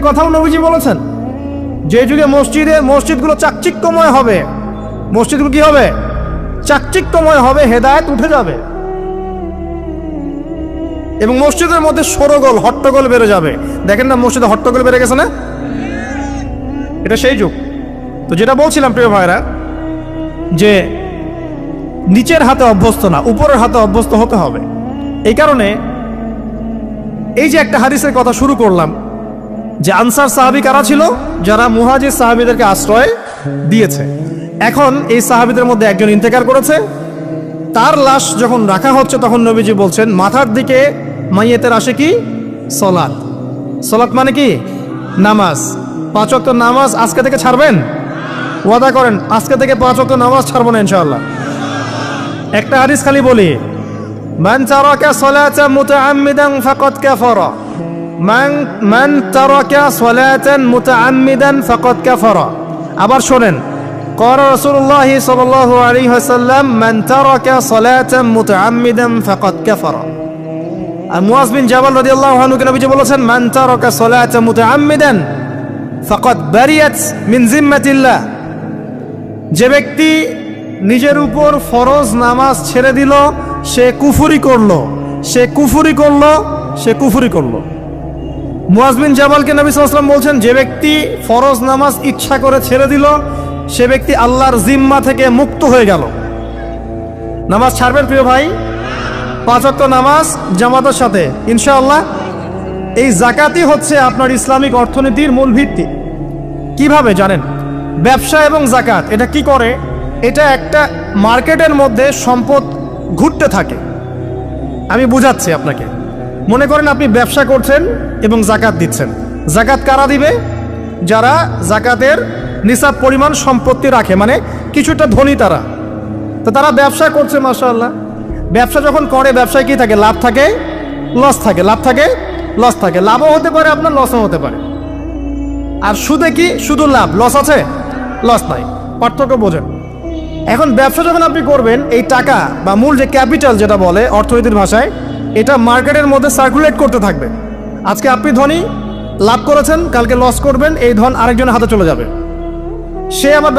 কথাও নবীজি বলেছেন যে যুগে মসজিদগুলো চাকচিক্যময় হবে, মসজিদগুলো কি হবে? চাকচিক্যময় হবে, হেদায়েত উঠে যাবে এবং মসজিদের মধ্যে শোরগোল হট্টগোল বেড়ে যাবে। দেখেন না মসজিদে হট্টগোল বেড়ে গেছে না? এটা সেই যুগ। তো যেটা বলছিলাম প্রিয় ভাইরা, যে নিচের হাতে অভ্যস্ত না, উপরের হাতে অভ্যস্ত হতে হবে। এই কারণে এই যে একটা হাদিসের কথা শুরু করলাম, যে আনসার সাহাবী কারা ছিল? যারা মুহাজির সাহাবীদেরকে আশ্রয় দিয়েছে। এখন এই সাহাবীদের মধ্যে একজন ইন্তেকার করেছে, তার লাশ যখন রাখা হচ্ছে তখন নবীজি বলছেন মাথার দিকে মাইয়েতের আসে কি? সলাত। সলাত মানে কি? নামাজ। 5 ওয়াক্ত নামাজ আজকে থেকে ছাড়বেন? ওয়াদা করেন আজকে থেকে 5 ওয়াক্ত নামাজ ছাড়বো না ইনশাআল্লাহ। একটা হাদিস খালি বলি, মান তারাকা সালাতান মুতাআম্মিদান ফাকাদ কাফারা, মান তারাকা সালাতান মুতাআম্মিদান ফাকাদ কাফারা। আবার শোনেন, قال رسول الله صلى الله عليه وسلم من ترك صلاة متعمدا فقد كفر। আর মুয়াজ বিন জাবাল রাদিয়াল্লাহু আনহু কে নবীজি বলেছেন মান তারাকা সালাতা মুতাআম্মিদান ফাকাদ বারিয়াত মিন জিম্মাতিল্লাহ। যে ব্যক্তি নিজের উপর ফরজ নামাজ ছেড়ে দিল সে কুফরি করলো, সে কুফরি করলো, সে কুফরি করলো। মুয়াজ বিন জাবালকে নবী সাল্লাল্লাহু আলাইহি ওয়াসাল্লাম বলছেন যে ব্যক্তি ফরজ নামাজ ইচ্ছা করে ছেড়ে দিল সে ব্যক্তি আল্লাহর জিম্মা থেকে মুক্ত হয়ে গেল। নামাজ ছাড়বেন প্রিয় ভাই? 5 ওয়াক্ত নামাজ জামাতের সাথে ইনশাআল্লাহ। এই যাকাতই হচ্ছে আপনার ইসলামিক অর্থনীতির মূল ভিত্তি। কিভাবে জানেন? ব্যবসা এবং যাকাত এটা কি করে? এটা একটা মার্কেটের মধ্যে সম্পদ ঘুরতে থাকে। আমি বুঝাচ্ছি আপনাকে। মনে করেন আপনি ব্যবসা করছেন এবং যাকাত দিচ্ছেন। যাকাত কারা দিবে? যারা যাকাতের নিসাব পরিমাণ সম্পত্তি রাখে, মানে কিছুটা ধনী তারা। তো তারা ব্যবসা করছে মাশাআল্লাহ। ব্যবসা যখন করে ব্যবসায় কি থাকে? লাভ থাকে, লস থাকে, লাভ থাকে, লস থাকে। লাভও হতে পারে আপনার, লসও হতে পারে। আর সুদে কি? শুধু লাভ, লস আছে, লস নাই। পার্থক্য বোঝেন। এখন ব্যবসা যখন আপনি করবেন, এই টাকা বা মূল যে ক্যাপিটাল যেটা বলে অর্থনীতির ভাষায়, এটা মার্কেটের মধ্যে সার্কুলেট করতে থাকবে। আজকে আপনি ধনী, লাভ করেছেন, কালকে লস করবেন, এই ধন আরেকজনের হাতে চলে যাবে। সে আবার